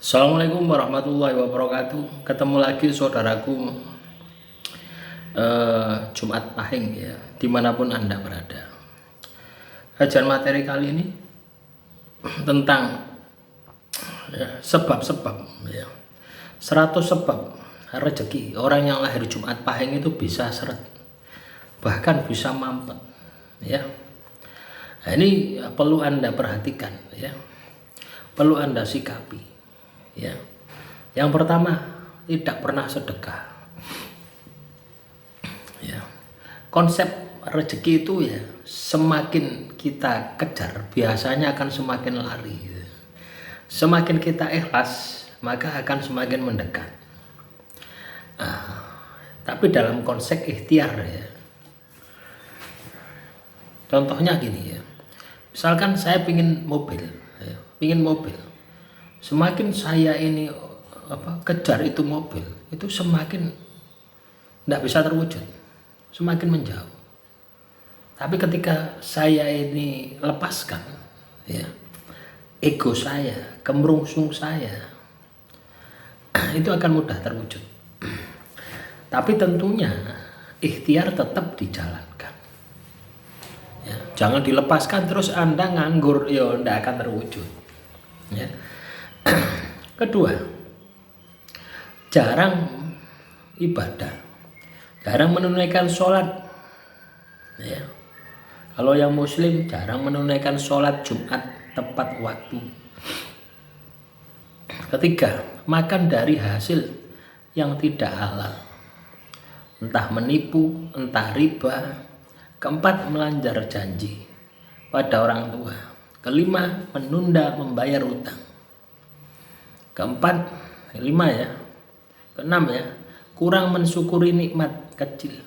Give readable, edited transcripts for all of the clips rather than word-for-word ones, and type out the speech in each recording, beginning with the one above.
Assalamualaikum warahmatullahi wabarakatuh. Ketemu lagi saudaraku, Jumat Pahing ya, dimanapun Anda berada. Kajian materi kali ini tentang sebab-sebab ya, 100 sebab rezeki orang yang lahir Jumat Pahing itu bisa seret, bahkan bisa mampet ya. Nah, ini perlu Anda perhatikan ya, perlu Anda sikapi ya. Yang pertama, tidak pernah sedekah ya. Konsep rezeki itu ya, semakin kita kejar biasanya akan semakin lari ya. Semakin kita ikhlas maka akan semakin mendekat. Tapi dalam konsep ikhtiar ya, contohnya gini ya, misalkan saya pingin mobil ya, semakin saya ini kejar itu mobil, itu semakin tidak bisa terwujud, semakin menjauh. Tapi ketika saya ini lepaskan ya, ego saya, kemerungsung saya, itu akan mudah terwujud. Tapi tentunya ikhtiar tetap dijalankan ya. Jangan dilepaskan terus Anda nganggur, ya tidak akan terwujud ya. Kedua, jarang ibadah, jarang menunaikan sholat ya. Kalau yang muslim jarang menunaikan sholat Jumat tepat waktu. Ketiga, makan dari hasil yang tidak halal, entah menipu, entah riba. Keempat, melanggar janji pada orang tua. Kelima, menunda membayar utang. Kelima ya. Keenam ya, kurang mensyukuri nikmat kecil.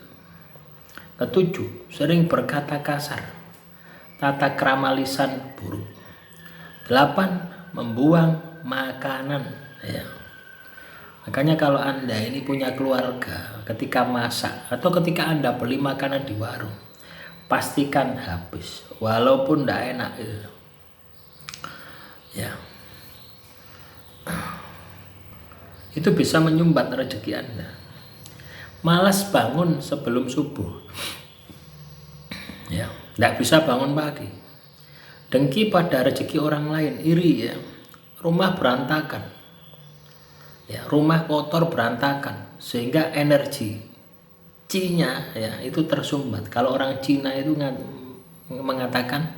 Ketujuh, sering berkata kasar, tata krama lisan buruk. 8, membuang makanan ya. Makanya kalau Anda ini punya keluarga, ketika masak atau ketika Anda beli makanan di warung, pastikan habis walaupun tidak enak ya. Itu bisa menyumbat rezeki Anda. Malas bangun sebelum subuh ya, tidak bisa bangun pagi. Dengki pada rezeki orang lain, iri ya. Rumah berantakan ya, rumah kotor berantakan, sehingga energi Ci-nya ya itu tersumbat. Kalau orang Cina itu mengatakan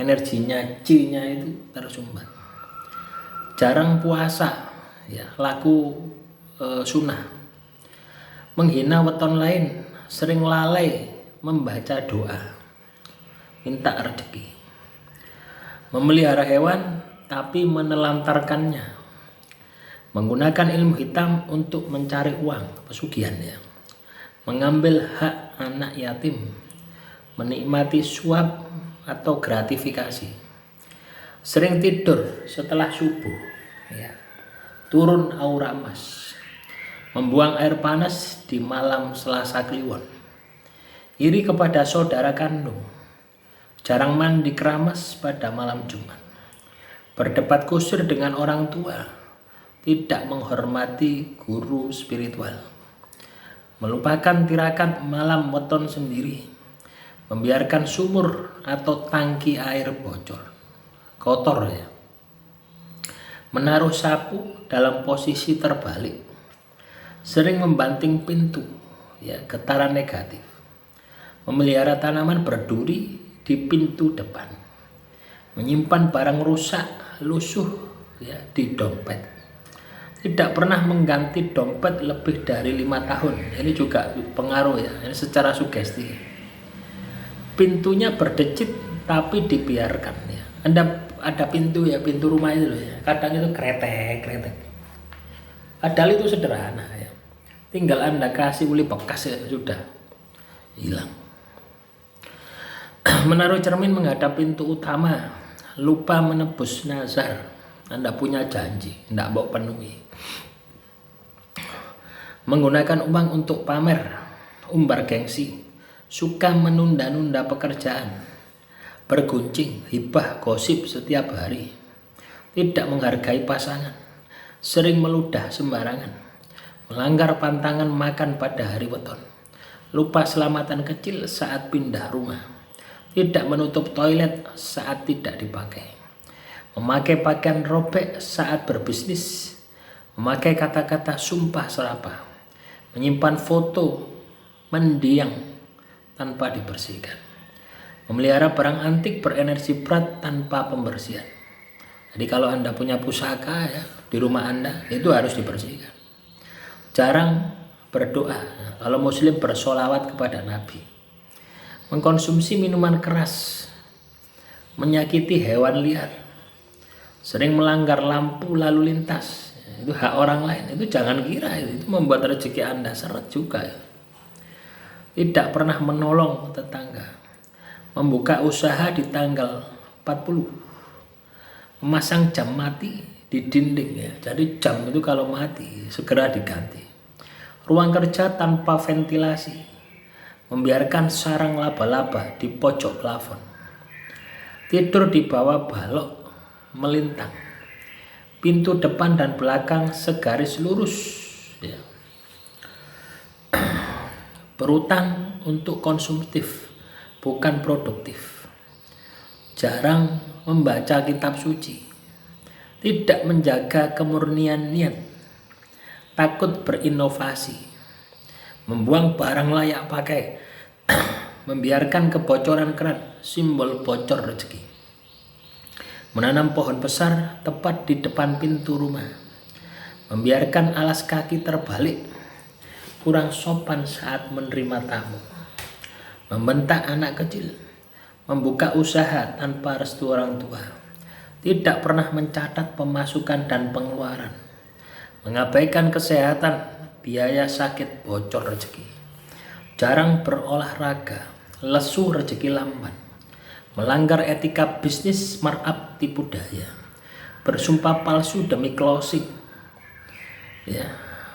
energinya Ci-nya itu tersumbat. Jarang puasa ya, laku sunnah, menghina weton lain, sering lalai membaca doa minta rezeki, memelihara hewan tapi menelantarkannya, menggunakan ilmu hitam untuk mencari uang pesugihan ya, mengambil hak anak yatim, menikmati suap atau gratifikasi, sering tidur setelah subuh ya, turun aura emas, membuang air panas di malam Selasa Kliwon, iri kepada saudara kandung, jarang mandi keramas pada malam Jumat, berdebat kusir dengan orang tua, tidak menghormati guru spiritual, melupakan tirakat malam weton sendiri, membiarkan sumur atau tangki air bocor, kotor ya, menaruh sapu dalam posisi terbalik, sering membanting pintu ya, getaran negatif, memelihara tanaman berduri di pintu depan, menyimpan barang rusak lusuh ya di dompet, tidak pernah mengganti dompet lebih dari 5 tahun. Ini juga pengaruh ya, ini secara sugesti. Pintunya berdecit tapi dibiarkan ya. Anda ada pintu ya, pintu rumah itu loh ya, kadang itu kretek. Padahal itu sederhana ya, tinggal Anda kasih uli bekas ya, sudah hilang. Menaruh cermin menghadap pintu utama, lupa menebus nazar. Anda punya janji, tidak mau penuhi. Menggunakan uang untuk pamer, umbar gengsi, suka menunda-nunda pekerjaan, berguncing, hibah, gosip setiap hari, tidak menghargai pasangan, sering meludah sembarangan, melanggar pantangan makan pada hari weton, lupa selamatan kecil saat pindah rumah, tidak menutup toilet saat tidak dipakai, memakai pakaian robek saat berbisnis, memakai kata-kata sumpah serapah, menyimpan foto mendiang tanpa dibersihkan, memelihara barang antik berenergi berat tanpa pembersihan. Jadi kalau Anda punya pusaka ya di rumah Anda, itu harus dibersihkan. Jarang berdoa, kalau muslim bersolawat kepada Nabi, mengkonsumsi minuman keras, menyakiti hewan liar, sering melanggar lampu lalu lintas, itu hak orang lain, itu jangan kira itu membuat rezeki Anda seret juga ya. Tidak pernah menolong tetangga, membuka usaha di tanggal 40, memasang jam mati di dinding ya. Jadi jam itu kalau mati segera diganti. Ruang kerja tanpa ventilasi, membiarkan sarang laba-laba di pojok plafon, tidur di bawah balok melintang, pintu depan dan belakang segaris lurus ya. Berutang untuk konsumtif, bukan produktif. Jarang membaca kitab suci, tidak menjaga kemurnian niat, takut berinovasi, membuang barang layak pakai, membiarkan kebocoran keran, simbol bocor rezeki. Menanam pohon besar tepat di depan pintu rumah, membiarkan alas kaki terbalik, kurang sopan saat menerima tamu, membentak anak kecil, membuka usaha tanpa restu orang tua, tidak pernah mencatat pemasukan dan pengeluaran, mengabaikan kesehatan, biaya sakit, bocor rezeki, jarang berolahraga, lesu rezeki lamban, melanggar etika bisnis, markup tipu daya, bersumpah palsu demi closing ya,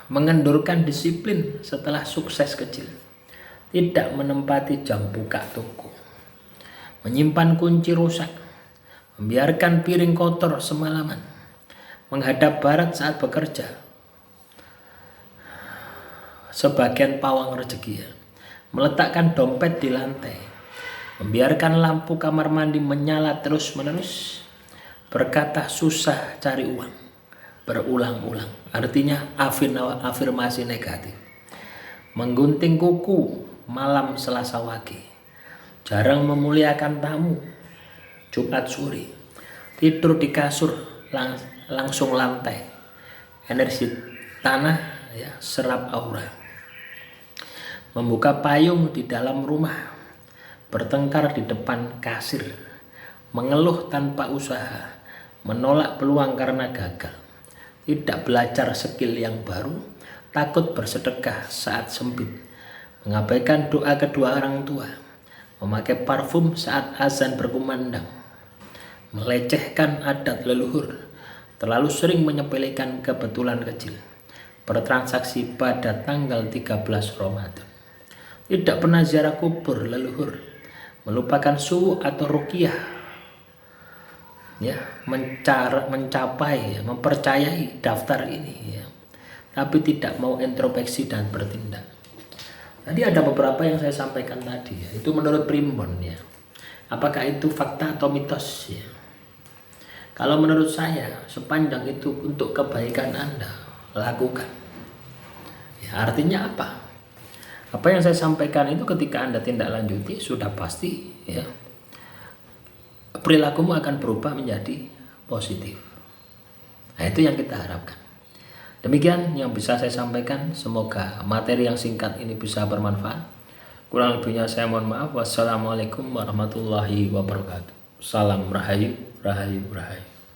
mengendurkan disiplin setelah sukses kecil, tidak menempati jam buka toko, menyimpan kunci rusak, membiarkan piring kotor semalaman, menghadap barat saat bekerja, sebagian pawang rezeki ya, meletakkan dompet di lantai, membiarkan lampu kamar mandi menyala terus-menerus, berkata susah cari uang berulang-ulang, artinya afirmasi negatif, menggunting kuku malam Selasa Wage, jarang memuliakan tamu, Jumat sore, tidur di kasur langsung lantai, energi tanah ya, serap aura, membuka payung di dalam rumah, bertengkar di depan kasir, mengeluh tanpa usaha, menolak peluang karena gagal, tidak belajar skill yang baru, takut bersedekah saat sempit, mengabaikan doa kedua orang tua, memakai parfum saat azan berkumandang, melecehkan adat leluhur, terlalu sering menyepelekan kebetulan kecil, bertransaksi pada tanggal 13 Ramadan, tidak pernah ziarah kubur leluhur, melupakan suhu atau ruqyah ya, mempercayai daftar ini ya, tapi tidak mau introspeksi dan bertindak. Tadi ada beberapa yang saya sampaikan tadi ya, itu menurut Primbon ya. Apakah itu fakta atau mitos ya? Kalau menurut saya, sepanjang itu untuk kebaikan Anda, lakukan. Ya, artinya apa? Apa yang saya sampaikan itu ketika Anda tindak lanjuti sudah pasti ya, perilakumu akan berubah menjadi positif. Nah, itu yang kita harapkan. Demikian yang bisa saya sampaikan. Semoga materi yang singkat ini bisa bermanfaat. Kurang lebihnya saya mohon maaf. Wassalamualaikum warahmatullahi wabarakatuh. Salam rahayu, rahayu, rahayu.